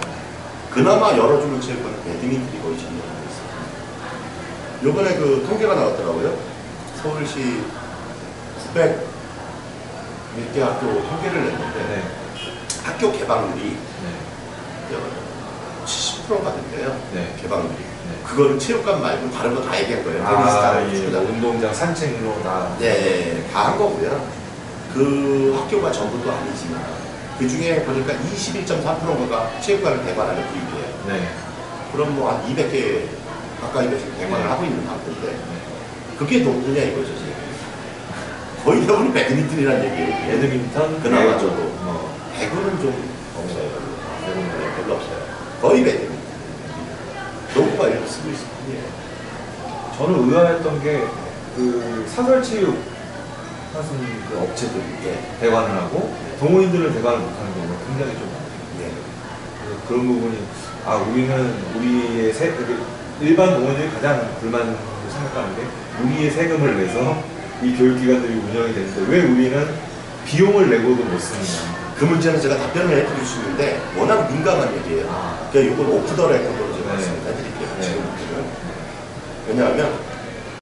그나마 열어주는 체육관은 배드민턴이 거의 전문화되어 있어요. 요번에 그 통계가 나왔더라고요. 서울시 900 몇 개 학교 통계를 냈는데 네. 학교 개방률이 네. 70%가 된대요. 네. 개방률이. 네. 그거를 체육관 말고 다른 거 다 얘기한 거예요. 아, 테니스장, 예. 축구장. 운동장, 산책로 다. 네, 다 한 거고요. 그 학교가 전부도 아니지만 그 중에 보니까 21.3%가 체육관을 대관하는 비율이에요. 네. 그럼 뭐 한 200개 가까이가 지금 대관을 하고 있는 상태인데 그게 높느냐 이거죠 지금. 거의 대부분 배드민턴이라는 얘기예요. 배드민턴, 그나마 배구, 저도 뭐. 배구는 좀 없어요. 배구는 네, 별로 없어요. 거의 배드민턴. 농구가 이렇게 쓰고 있을 뿐이에요. 저는 의아했던 게 그 사설체육 하신 그 업체들이 예. 대관을 하고 동호인들을 대관을 못하는 경우가 굉장히 좀 많아요. 네. 그래서 그런 부분이 아 우리는 우리의 일반 동호인들이 가장 불만을 생각하는 게 우리의 세금을 내서 이 교육기관들이 운영이 되는데 왜 우리는 비용을 내고도 못 쓰느냐. 그 문제는 제가 답변을 해드릴 수 있는데 워낙 민감한 얘기예요. 아. 그러니까 이건 오프 더 레코드로 제가 네. 말씀을 해드릴게요. 네. 지금부터는. 왜냐하면